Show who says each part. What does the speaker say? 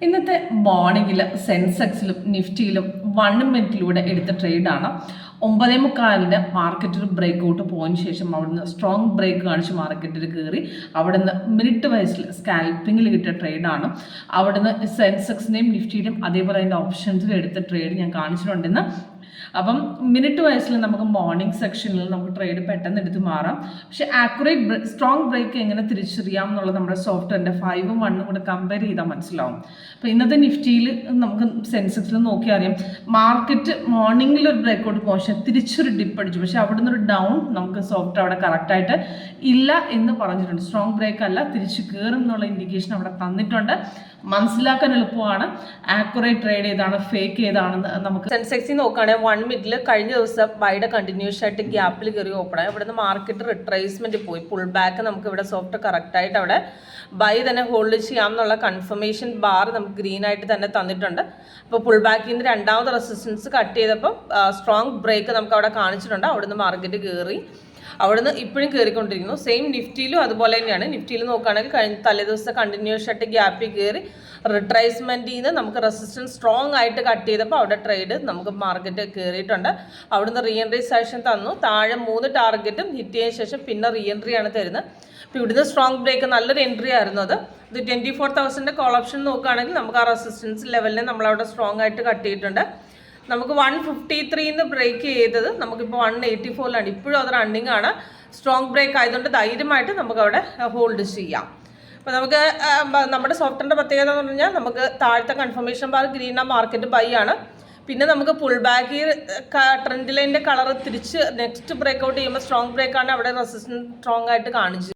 Speaker 1: ഇന്നത്തെ മോർണിംഗിൽ സെൻസെക്സിലും നിഫ്റ്റിയിലും 1 മിനിറ്റിലൂടെ എടുത്ത ട്രേഡാണ്. 9:45 മാർക്കറ്റ് ഒരു ബ്രേക്ക് ഔട്ട് പോയതിനു ശേഷം അവിടുന്ന് സ്ട്രോങ് ബ്രേക്ക് കാണിച്ച് മാർക്കറ്റിൽ കയറി അവിടുന്ന് മിനിറ്റ് വൈസിൽ സ്കാൽപ്പിങ്ങിൽ കിട്ടിയ ട്രേഡാണ്. അവിടുന്ന് സെൻസെക്സിനെയും നിഫ്റ്റിയുടെയും അതേപോലെ അതിൻ്റെ ഓപ്ഷൻസിലും എടുത്ത ട്രേഡ് ഞാൻ കാണിച്ചിട്ടുണ്ടെന്ന്. അപ്പം മിനിറ്റ് വൈസിൽ നമുക്ക് മോർണിംഗ് സെക്ഷനിൽ നമുക്ക് ട്രേഡ് പെട്ടെന്ന് എടുത്ത് മാറാം. പക്ഷേ ആക്യുറേറ്റ് സ്ട്രോങ് ബ്രേക്ക് എങ്ങനെ തിരിച്ചറിയാം എന്നുള്ളത് നമ്മുടെ സോഫ്റ്റ്വെയറിൻ്റെ 5ഉം 1ഉം കൂടെ കമ്പയർ ചെയ്താൽ മനസ്സിലാവും. അപ്പോൾ ഇന്നത്തെ നിഫ്റ്റിയിൽ നമുക്ക് സെൻസെക്സിൽ നോക്കിയാൽ അറിയാം, മാർക്കറ്റ് മോർണിംഗിൽ ഒരു ബ്രേക്ക് ഔട്ട് പോഷൻ തിരിച്ചൊരു ഡിപ്പ് അടിച്ചു. പക്ഷേ അവിടെ നിന്നൊരു ഡൗൺ നമുക്ക് സോഫ്റ്റ് അവിടെ കറക്റ്റായിട്ട് ഇല്ല എന്ന് പറഞ്ഞിട്ടുണ്ട്. സ്ട്രോങ് ബ്രേക്ക് അല്ല, തിരിച്ച് കയറും എന്നുള്ള ഇൻഡിക്കേഷൻ അവിടെ തന്നിട്ടുണ്ട്. മനസ്സിലാക്കാൻ എളുപ്പമാണ്. ആക്യുറേറ്റ് ട്രേഡ് ഏതാണ്, ഫേക്ക് ഏതാണെന്ന് നമുക്ക് സെൻസെക്സിൽ നോക്കുകയാണെങ്കിൽ 1 മിനിറ്റിൽ കഴിഞ്ഞ ദിവസം ബൈയുടെ കണ്ടിന്യൂസ് ആയിട്ട് ഗ്യാപ്പിൽ കയറി ഓപ്പൺ ആയി. ഇവിടുന്ന് മാർക്കറ്റ് റിട്രേസ്മെന്റ് പോയി, പുൾ ബാക്ക് നമുക്ക് ഇവിടെ സോഫ്റ്റ് കറക്റ്റായിട്ട് അവിടെ ബൈ തന്നെ ഹോൾഡ് ചെയ്യാം എന്നുള്ള കൺഫർമേഷൻ ബാർ നമുക്ക് ഗ്രീൻ ആയിട്ട് തന്നെ തന്നിട്ടുണ്ട്. അപ്പോൾ പുൾ ബാക്കിൽ നിന്ന് രണ്ടാമത് റെസിസ്റ്റൻസ് കട്ട് ചെയ്തപ്പോൾ സ്ട്രോങ് ബ്രേക്ക് നമുക്ക് അവിടെ കാണിച്ചിട്ടുണ്ട്. അവിടുന്ന് മാർക്കറ്റ് കയറി, അവിടുന്ന് ഇപ്പോഴും കയറിക്കൊണ്ടിരിക്കുന്നു. സെയിം നിഫ്റ്റിയിലും അതുപോലെ തന്നെയാണ്. നിഫ്റ്റിയിൽ നോക്കുകയാണെങ്കിൽ കഴിഞ്ഞ തലേദിവസത്തെ കണ്ടിന്യൂസ് ആയിട്ട് ഗ്യാപ്പിൽ കയറി റിട്രേസ്മെൻറ്റിൽ നിന്ന് നമുക്ക് റെസിസ്റ്റൻസ് സ്ട്രോങ് ആയിട്ട് കട്ട് ചെയ്തപ്പോൾ അവിടെ ട്രേഡ് നമുക്ക് മാർക്കറ്റ് കയറിയിട്ടുണ്ട്. അവിടുന്ന് റീ എൻട്രി സെഷൻ തന്നു. താഴെ 3 ടാർഗറ്റും ഹിറ്റ് ചെയ്തതിന് ശേഷം പിന്നെ റീ എൻട്രി ആണ് തരുന്നത്. അപ്പോൾ ഇവിടുന്ന് സ്ട്രോങ് ബ്രേക്ക് നല്ലൊരു എൻട്രി ആയിരുന്നു അത്. ഇത് 24,000 കോൾ ഓപ്ഷൻ നോക്കുകയാണെങ്കിൽ നമുക്ക് ആ റെസിസ്റ്റൻസ് ലെവലിനെ നമ്മളവിടെ സ്ട്രോങ് ആയിട്ട് കട്ട് ചെയ്തിട്ടുണ്ട്. നമുക്ക് 153 ബ്രേക്ക് ചെയ്തത് നമുക്കിപ്പോൾ 184 ഇപ്പോഴും അത് റണ്ണിങ് ആണ്. സ്ട്രോങ് ബ്രേക്ക് ആയതുകൊണ്ട് ധൈര്യമായിട്ട് നമുക്ക് അവിടെ ഹോൾഡ് ചെയ്യാം. അപ്പോൾ നമുക്ക് നമ്മുടെ സോഫ്റ്റ്വെയറിൻ്റെ പ്രത്യേകത എന്ന് പറഞ്ഞാൽ നമുക്ക് താഴത്തെ കൺഫർമേഷൻ ബാർ ഗ്രീൻ ആ മാർക്കറ്റ് ബൈ ആണ്. പിന്നെ നമുക്ക് പുൾ ബാക്ക് ട്രെൻഡ് ലൈനിൻ്റെ കളർ തിരിച്ച് നെക്സ്റ്റ് ബ്രേക്ക് ഔട്ട് ചെയ്യുമ്പോൾ സ്ട്രോങ് ബ്രേക്ക് ആണ് അവിടെ റെസിസ്റ്റൻസ് സ്ട്രോങ് ആയിട്ട് കാണിച്ചത്.